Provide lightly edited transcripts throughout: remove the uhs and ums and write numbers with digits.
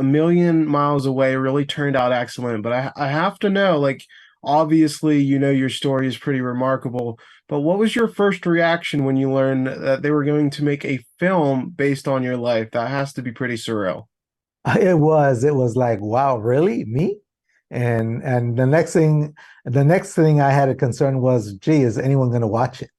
A Million Miles Away really turned out excellent, but I have to know, like, obviously, your story is pretty remarkable, but what was your first reaction when you learned that they were going to make a film based on your life? That has to be pretty surreal. It was like, wow, really? Me? And the next thing I had a concern was, gee, is anyone going to watch it?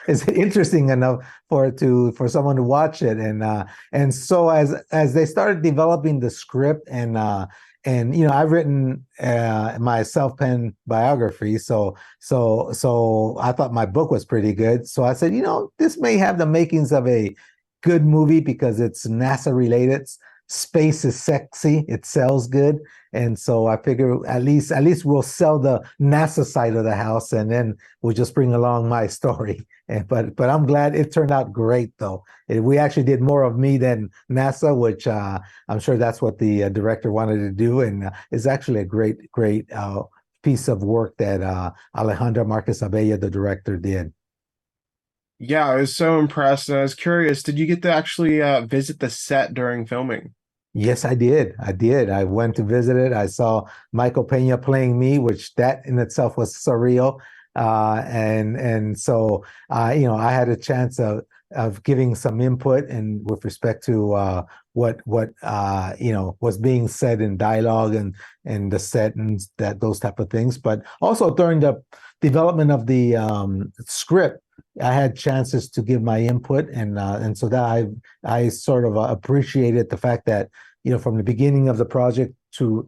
Is it interesting enough for someone to watch it? And so as they started developing the script and I've written my self-penned biography, so I thought my book was pretty good. So I said, this may have the makings of a good movie because it's NASA related. Space is sexy, it sells good, and so I figure at least we'll sell the NASA side of the house, and then we'll just bring along my story. But I'm glad it turned out great, though. We actually did more of me than NASA, which I'm sure that's what the director wanted to do, and it's actually a great piece of work that Alejandra Marquez Abella, the director, did. Yeah, I was so impressed, and I was curious, did you get to actually visit the set during filming? Yes, I did. I did. I went to visit it. I saw Michael Pena playing me, which that in itself was surreal. And so I had a chance of giving some input and with respect to what was being said in dialogue and the set and those type of things. But also during the development of the script, I had chances to give my input, and so that I sort of appreciated the fact that from the beginning of the project to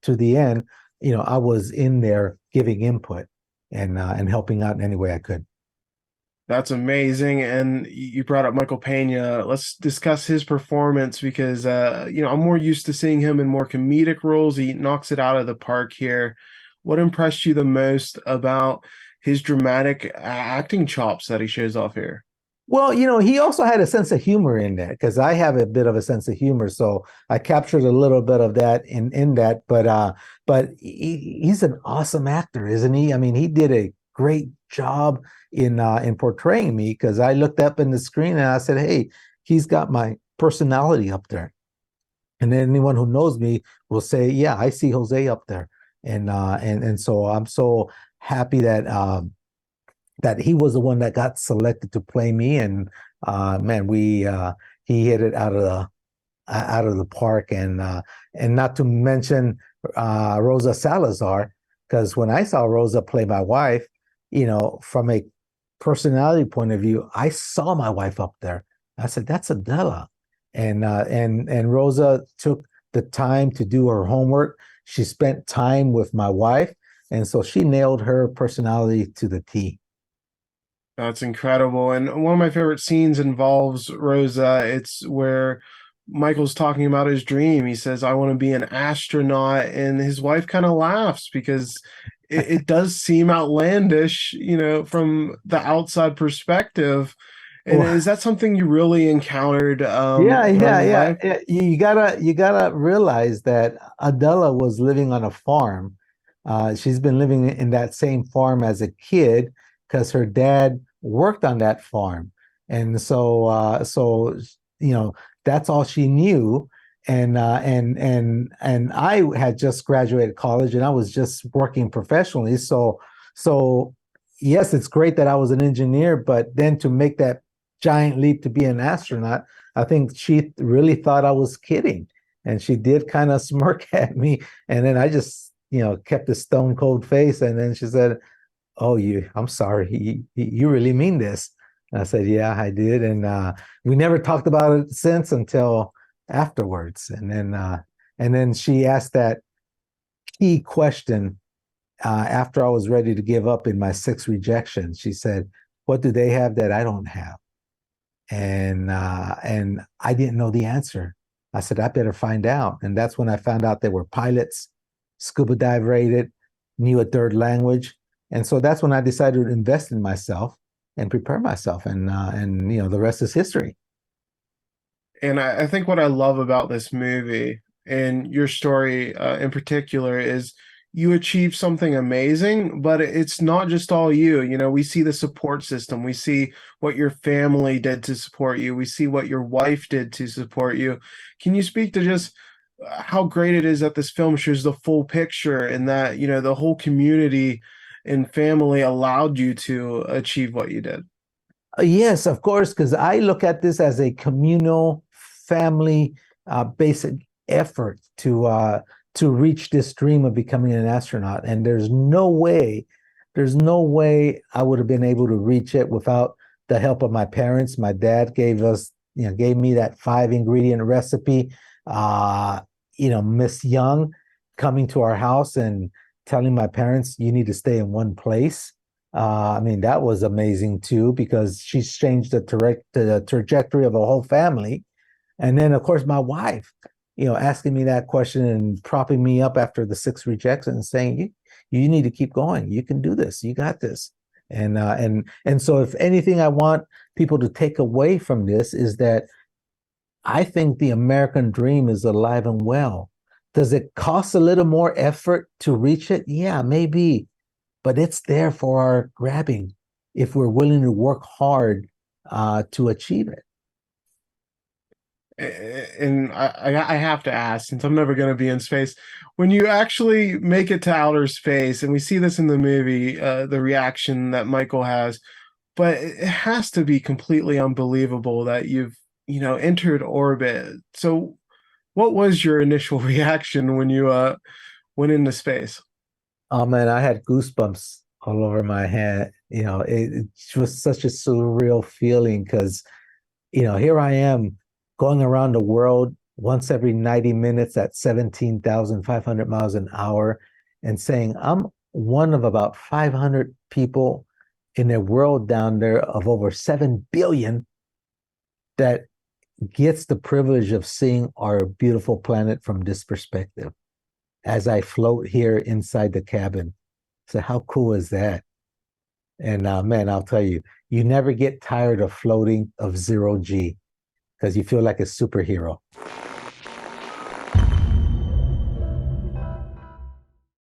the end, I was in there giving input and helping out in any way I could. That's amazing. And you brought up Michael Pena. Let's discuss his performance because I'm more used to seeing him in more comedic roles. He knocks it out of the park here. What impressed you the most about his dramatic acting chops that he shows off here? Well, he also had a sense of humor in that because I have a bit of a sense of humor, so I captured a little bit of that in that. But he's an awesome actor, isn't he? I mean, he did a great job in portraying me because I looked up in the screen and I said, "Hey, he's got my personality up there." And then anyone who knows me will say, "Yeah, I see Jose up there." And so I'm so happy that he was the one that got selected to play me. And man, we he hit it out of the park. And not to mention Rosa Salazar, because when I saw Rosa play my wife, from a personality point of view, I saw my wife up there. I said, "That's Adela," and Rosa took the time to do her homework. She spent time with my wife, and so she nailed her personality to the T. That's incredible. And one of my favorite scenes involves Rosa. It's where Michael's talking about his dream. He says, I want to be an astronaut. And his wife kind of laughs because it does seem outlandish, from the outside perspective. And Well, is that something you really encountered yeah, yeah, during yeah. life? You gotta realize that Adela was living on a farm. She's been living in that same farm as a kid because her dad worked on that farm, and so that's all she knew. And I had just graduated college, and I was just working professionally. So yes, it's great that I was an engineer, but then to make that giant leap to be an astronaut, I think she really thought I was kidding. And she did kind of smirk at me. And then I just, kept a stone cold face. And then she said, "Oh, I'm sorry. You really mean this?" And I said, "Yeah, I did." And we never talked about it since until afterwards. And then she asked that key question after I was ready to give up in my sixth rejection. She said, "What do they have that I don't have?" And I didn't know the answer. I said, "I better find out." And that's when I found out they were pilots, scuba dive rated, knew a third language. And so that's when I decided to invest in myself and prepare myself. And the rest is history. And I think what I love about this movie and your story in particular is you achieve something amazing, but it's not just all you. We see the support system. We see what your family did to support you. We see what your wife did to support you. Can you speak to just how great it is that this film shows the full picture and that, the whole community and family allowed you to achieve what you did. Yes, of course, because I look at this as a communal, family, basic effort to reach this dream of becoming an astronaut. And there's no way I would have been able to reach it without the help of my parents. My dad gave me that 5 ingredient recipe. Miss Young coming to our house and telling my parents, you need to stay in one place. I mean, that was amazing too, because she's changed the trajectory of a whole family. And then, of course, my wife, asking me that question and propping me up after the 6 rejections and saying, you need to keep going. You can do this. You got this. And so if anything I want people to take away from this is that I think the American dream is alive and well. Does it cost a little more effort to reach it? Yeah, maybe, but it's there for our grabbing if we're willing to work hard to achieve it. And I have to ask, since I'm never going to be in space, when you actually make it to outer space, and we see this in the movie, the reaction that Michael has, but it has to be completely unbelievable that you've, entered orbit. So what was your initial reaction when you went into space? Oh man, I had goosebumps all over my head. It was such a surreal feeling because, here I am going around the world once every 90 minutes at 17,500 miles an hour and saying, I'm one of about 500 people in a world down there of over 7 billion that gets the privilege of seeing our beautiful planet from this perspective as I float here inside the cabin. So how cool is that? And man, I'll tell you, you never get tired of floating of zero G because you feel like a superhero.